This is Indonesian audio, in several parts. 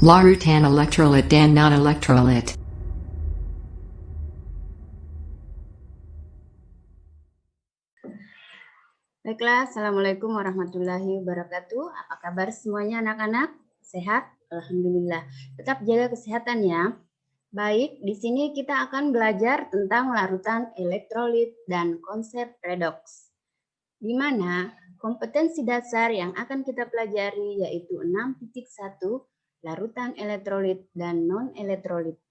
Larutan electrolyte dan non-electrolyte. Baiklah, Assalamualaikum warahmatullahi wabarakatuh. Apa kabar semuanya anak-anak? Sehat? Alhamdulillah. Tetap jaga kesehatan ya. Baik, di sini kita akan belajar tentang larutan elektrolit dan konsep redoks. Di mana kompetensi dasar yang akan kita pelajari yaitu 6.1 larutan elektrolit dan non-elektrolit.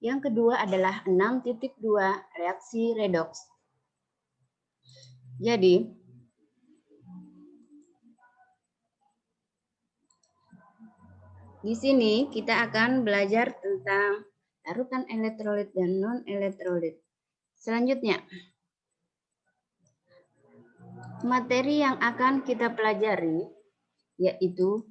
Yang kedua adalah 6.2 reaksi redoks. Jadi, di sini kita akan belajar tentang larutan elektrolit dan non-elektrolit. Selanjutnya, materi yang akan kita pelajari yaitu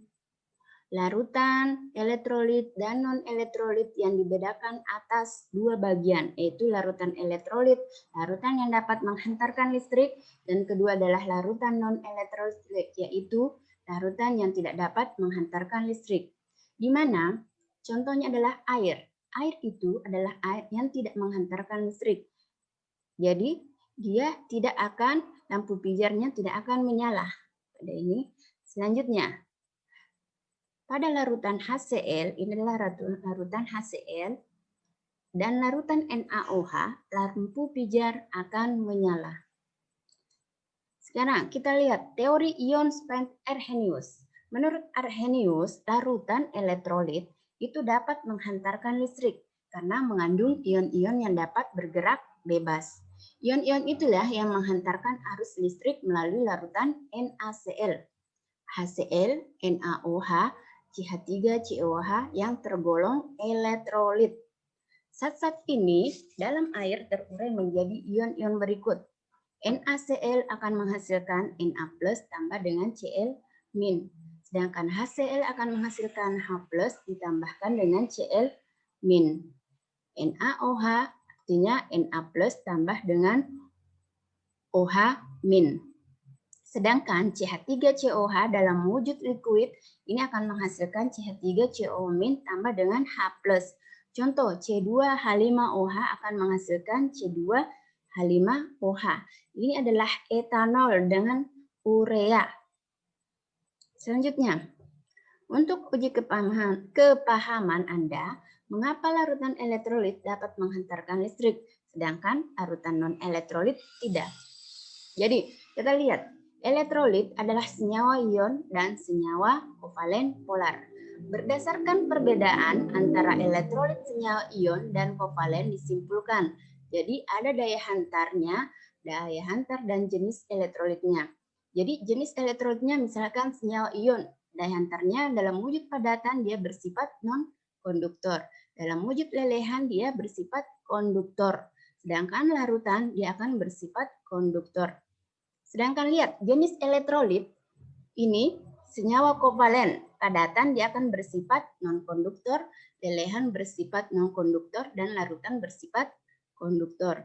larutan elektrolit dan non-elektrolit yang dibedakan atas dua bagian, yaitu larutan elektrolit, larutan yang dapat menghantarkan listrik, dan kedua adalah larutan non-elektrolit, yaitu larutan yang tidak dapat menghantarkan listrik. Di mana contohnya adalah air. Air itu adalah air yang tidak menghantarkan listrik. Jadi dia tidak akan, lampu pijarnya tidak akan menyala. Pada ini. Selanjutnya, pada larutan HCl, ini adalah larutan HCl, dan larutan NaOH, lampu pijar akan menyala. Sekarang kita lihat teori ion Arrhenius. Menurut Arrhenius, larutan elektrolit itu dapat menghantarkan listrik karena mengandung ion-ion yang dapat bergerak bebas. Ion-ion itulah yang menghantarkan arus listrik melalui larutan NaCl, HCl, NaOH, CH3COH yang tergolong elektrolit. Zat-zat ini dalam air terurai menjadi ion-ion berikut. NaCl akan menghasilkan Na+ tambah dengan Cl-. Sedangkan HCl akan menghasilkan H+ ditambahkan dengan Cl-. NaOH artinya Na+ tambah dengan OH-. Sedangkan CH3COH dalam wujud liquid ini akan menghasilkan CH3COO- tambah dengan H+. Contoh C2H5OH akan menghasilkan C2H5OH. Ini adalah etanol dengan urea. Selanjutnya, untuk uji kepahaman Anda, mengapa larutan elektrolit dapat menghantarkan listrik, sedangkan larutan non-elektrolit tidak. Jadi, kita lihat. Elektrolit adalah senyawa ion dan senyawa kovalen polar. Berdasarkan perbedaan antara elektrolit senyawa ion dan kovalen disimpulkan. Jadi ada daya hantar dan jenis elektrolitnya. Jadi jenis elektrolitnya misalkan senyawa ion, daya hantarnya dalam wujud padatan dia bersifat non-konduktor. Dalam wujud lelehan dia bersifat konduktor. Sedangkan larutan dia akan bersifat konduktor. Sedangkan lihat, jenis elektrolit ini senyawa kovalen. Padatan dia akan bersifat non-konduktor, lelehan bersifat non-konduktor, dan larutan bersifat konduktor.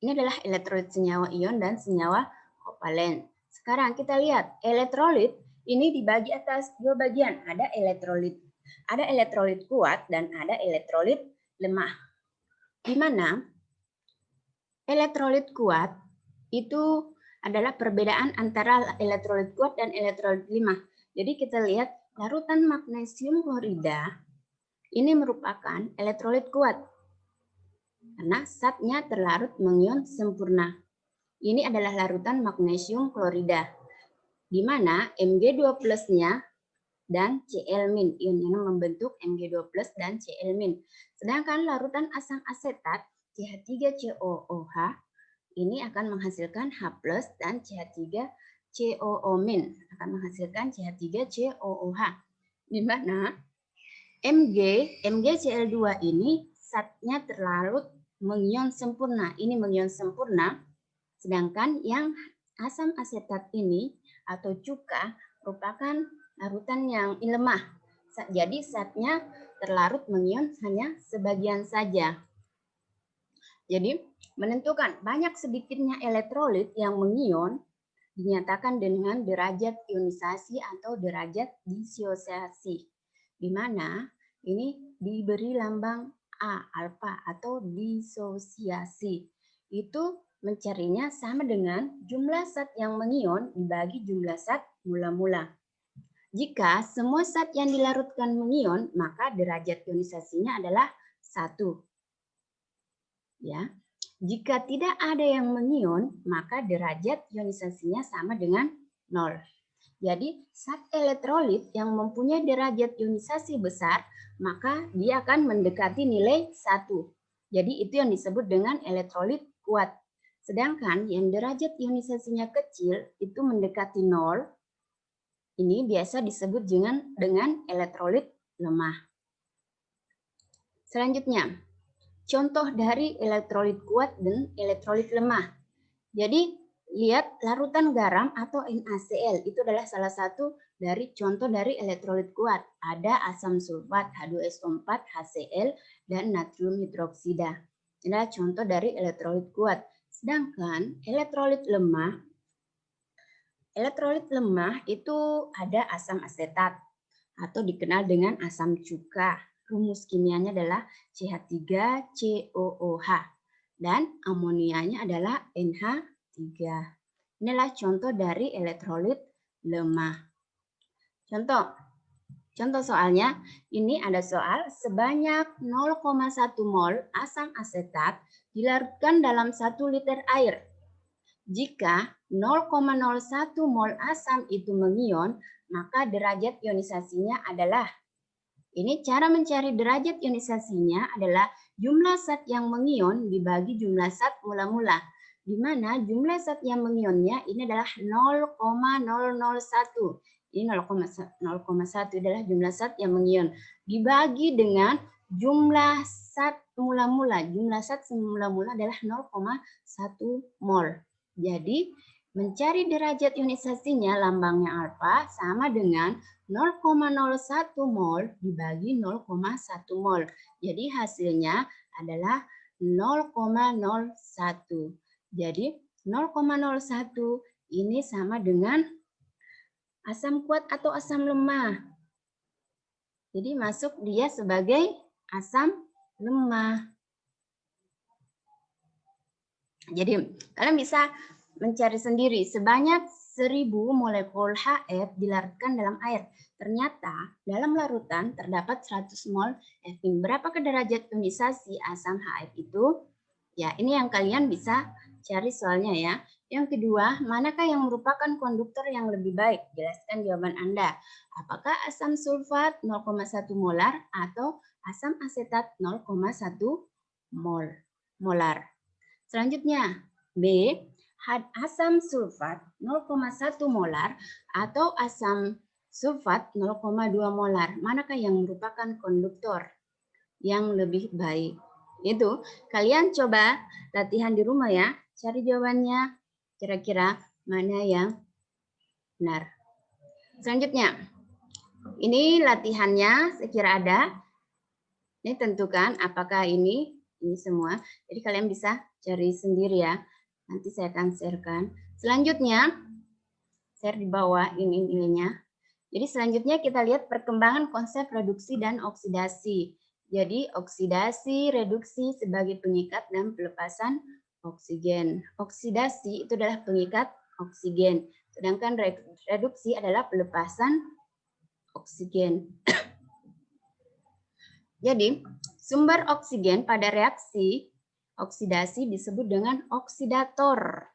Ini adalah elektrolit senyawa ion dan senyawa kovalen. Sekarang kita lihat, elektrolit ini dibagi atas dua bagian. Ada elektrolit kuat dan ada elektrolit lemah. Di mana elektrolit kuat itu adalah perbedaan antara elektrolit kuat dan elektrolit lemah. Jadi kita lihat larutan magnesium klorida ini merupakan elektrolit kuat karena zatnya terlarut mengion sempurna. Ini adalah larutan magnesium klorida di mana Mg2+-nya dan Cl-, ion yang membentuk Mg2+ dan Cl-. Sedangkan larutan asam asetat CH3COOH ini akan menghasilkan H+ dan CH3COO- akan menghasilkan CH3COOH. Di mana MgCl2 ini zatnya terlarut mengion sempurna. Ini mengion sempurna. Sedangkan yang asam asetat ini atau cuka merupakan larutan yang lemah. Jadi zatnya terlarut mengion hanya sebagian saja. Jadi menentukan banyak sedikitnya elektrolit yang mengion dinyatakan dengan derajat ionisasi atau derajat disosiasi. di mana ini diberi lambang A, alfa atau disosiasi. Itu mencarinya sama dengan jumlah zat yang mengion dibagi jumlah zat mula-mula. Jika semua zat yang dilarutkan mengion, maka derajat ionisasinya adalah 1. Ya. Jika tidak ada yang mengion, maka derajat ionisasinya sama dengan 0. Jadi, zat elektrolit yang mempunyai derajat ionisasi besar, maka dia akan mendekati nilai 1. Jadi, itu yang disebut dengan elektrolit kuat. Sedangkan yang derajat ionisasinya kecil, itu mendekati 0. Ini biasa disebut dengan elektrolit lemah. Selanjutnya, contoh dari elektrolit kuat dan elektrolit lemah. Jadi, lihat larutan garam atau NaCl itu adalah salah satu dari contoh dari elektrolit kuat. Ada asam sulfat H2SO4, HCl, dan natrium hidroksida. Ini adalah contoh dari elektrolit kuat. Sedangkan elektrolit lemah itu ada asam asetat atau dikenal dengan asam cuka. Rumus kimianya adalah CH3COOH dan amonianya adalah NH3. Inilah contoh dari elektrolit lemah. Contoh soalnya, ini ada soal sebanyak 0,1 mol asam asetat dilarutkan dalam 1 liter air. Jika 0,01 mol asam itu mengion, maka derajat ionisasinya adalah, ini cara mencari derajat ionisasinya adalah jumlah zat yang mengion dibagi jumlah zat mula-mula, di mana jumlah zat yang mengionnya ini adalah 0,001. Ini 0,1 adalah jumlah zat yang mengion dibagi dengan jumlah zat mula-mula. Jumlah zat mula-mula adalah 0,1 mol. Jadi, mencari derajat ionisasinya lambangnya alfa sama dengan 0,01 mol dibagi 0,1 mol. Jadi hasilnya adalah 0,01. Jadi 0,01 ini sama dengan asam kuat atau asam lemah. Jadi masuk dia sebagai asam lemah. Jadi kalian bisa mencari sendiri sebanyak 1000 molekul HF dilarutkan dalam air. Ternyata dalam larutan terdapat 100 mol ething. Berapa derajat ionisasi asam HF itu? Ya, ini yang kalian bisa cari soalnya ya. Yang kedua, manakah yang merupakan konduktor yang lebih baik? Jelaskan jawaban Anda. Apakah asam sulfat 0,1 molar atau asam asetat 0,1 molar? Selanjutnya, B, asam sulfat 0,1 molar atau asam sulfat 0,2 molar. Manakah yang merupakan konduktor yang lebih baik? Itu kalian coba latihan di rumah ya. Cari jawabannya. Kira-kira mana yang benar. Selanjutnya, ini latihannya sekira ada. Ini tentukan apakah ini semua. Jadi kalian bisa cari sendiri ya. Nanti saya akan sharekan. Selanjutnya, share di bawah ini-ininya. Jadi selanjutnya kita lihat perkembangan konsep reduksi dan oksidasi. Jadi oksidasi, reduksi sebagai pengikat dan pelepasan oksigen. Oksidasi itu adalah pengikat oksigen. Sedangkan reduksi adalah pelepasan oksigen. Jadi sumber oksigen pada reaksi oksidasi disebut dengan oksidator.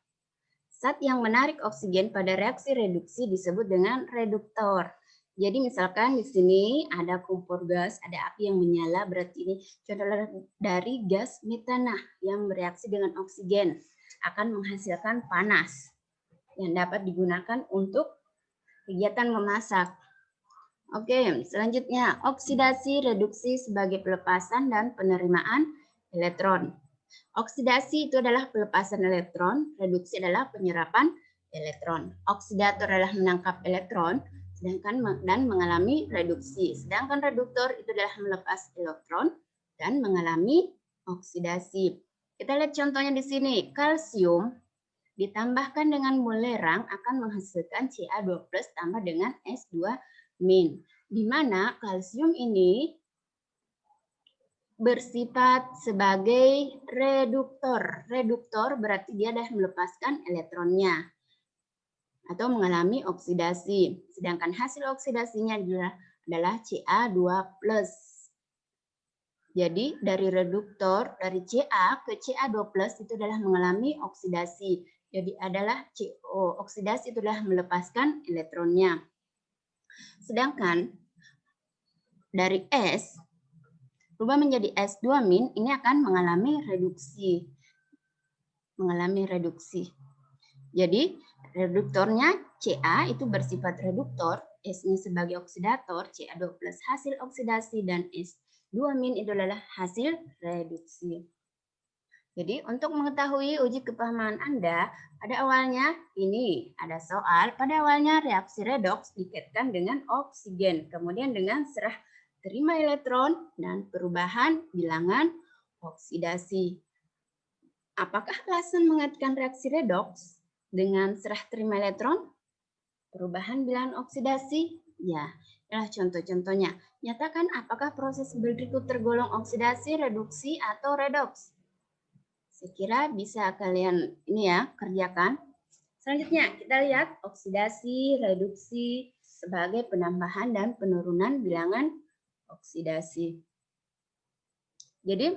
Zat yang menarik oksigen pada reaksi reduksi disebut dengan reduktor. Jadi misalkan di sini ada kompor gas, ada api yang menyala, berarti ini contoh dari gas metana yang bereaksi dengan oksigen akan menghasilkan panas yang dapat digunakan untuk kegiatan memasak. Oke, selanjutnya oksidasi reduksi sebagai pelepasan dan penerimaan elektron. Oksidasi itu adalah pelepasan elektron, reduksi adalah penyerapan elektron. Oksidator adalah menangkap elektron, dan mengalami reduksi. Sedangkan reduktor itu adalah melepas elektron dan mengalami oksidasi. Kita lihat contohnya di sini. Kalsium ditambahkan dengan belerang akan menghasilkan Ca2+ tambah dengan S2-. di mana kalsium ini bersifat sebagai reduktor. Reduktor berarti dia dah melepaskan elektronnya atau mengalami oksidasi. Sedangkan hasil oksidasinya adalah Ca2+. Jadi dari reduktor, dari Ca ke Ca2+ itu adalah mengalami oksidasi. Jadi adalah CO, oksidasi itu adalah melepaskan elektronnya. Sedangkan dari S berubah menjadi S2- ini akan mengalami reduksi. Jadi reduktornya Ca itu bersifat reduktor, S-nya sebagai oksidator, Ca2+ hasil oksidasi, dan S2- itu adalah hasil reduksi. Jadi untuk mengetahui uji kepahaman Anda, pada awalnya ini ada soal, pada awalnya reaksi redoks dikaitkan dengan oksigen, kemudian dengan serah terima elektron dan perubahan bilangan oksidasi. Apakah alasan mengaitkan reaksi redoks dengan serah terima elektron? Perubahan bilangan oksidasi? Ya, inilah contoh-contohnya. Nyatakan apakah proses berikut tergolong oksidasi, reduksi, atau redoks. Saya kira bisa kalian ini ya kerjakan. Selanjutnya kita lihat oksidasi, reduksi sebagai penambahan dan penurunan bilangan oksidasi. Jadi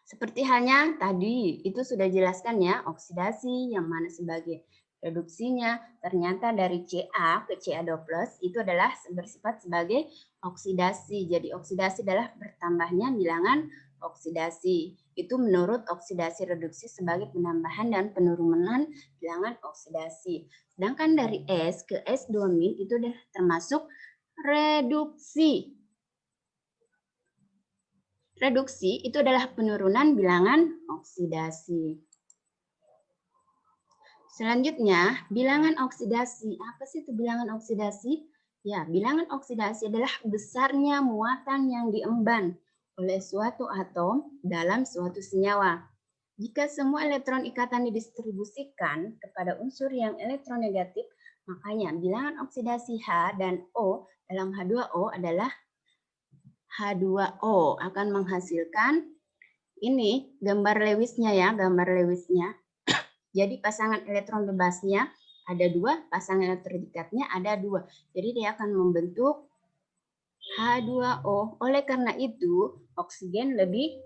seperti halnya tadi itu sudah jelaskan ya, oksidasi yang mana sebagai reduksinya ternyata dari Ca ke Ca2+ itu adalah bersifat sebagai oksidasi. Jadi oksidasi adalah bertambahnya bilangan oksidasi. Itu menurut oksidasi reduksi sebagai penambahan dan penurunan bilangan oksidasi. Sedangkan dari S ke S2- itu sudah termasuk reduksi. Reduksi itu adalah penurunan bilangan oksidasi. Selanjutnya, bilangan oksidasi. Apa sih itu bilangan oksidasi? Ya, bilangan oksidasi adalah besarnya muatan yang diemban oleh suatu atom dalam suatu senyawa. Jika semua elektron ikatan didistribusikan kepada unsur yang elektronegatif, makanya bilangan oksidasi H dan O dalam H2O adalah H2O akan menghasilkan ini gambar Lewisnya ya, gambar Lewisnya. Jadi pasangan elektron bebasnya ada 2, pasangan elektron dekatnya ada 2. Jadi dia akan membentuk H2O. Oleh karena itu, oksigen lebih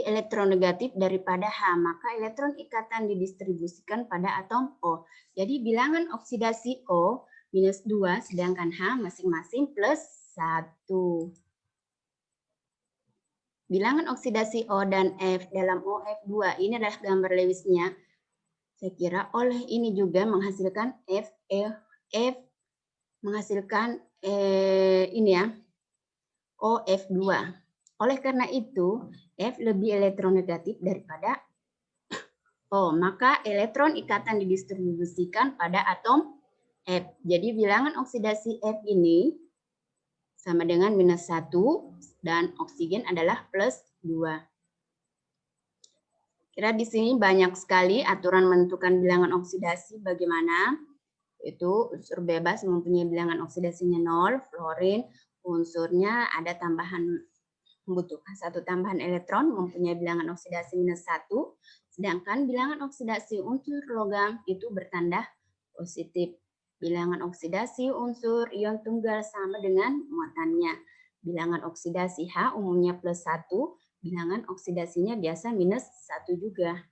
elektronegatif daripada H, maka elektron ikatan didistribusikan pada atom O. Jadi bilangan oksidasi O -2, sedangkan H masing-masing +1. Bilangan oksidasi O dan F dalam OF2 ini adalah gambar Lewisnya. Saya kira oleh ini juga menghasilkan ini ya, OF2. Oleh karena itu, F lebih elektronegatif daripada O, maka elektron ikatan didistribusikan pada atom F. Jadi bilangan oksidasi F ini sama dengan -1 dan oksigen adalah +2. Kira di sini banyak sekali aturan menentukan bilangan oksidasi bagaimana. Itu unsur bebas mempunyai bilangan oksidasinya 0, fluorin unsurnya ada tambahan membutuhkan 1 tambahan elektron mempunyai bilangan oksidasi -1, sedangkan bilangan oksidasi unsur logam itu bertanda positif. Bilangan oksidasi unsur ion tunggal sama dengan muatannya. Bilangan oksidasi H umumnya +1, bilangan oksidasinya biasa -1 juga.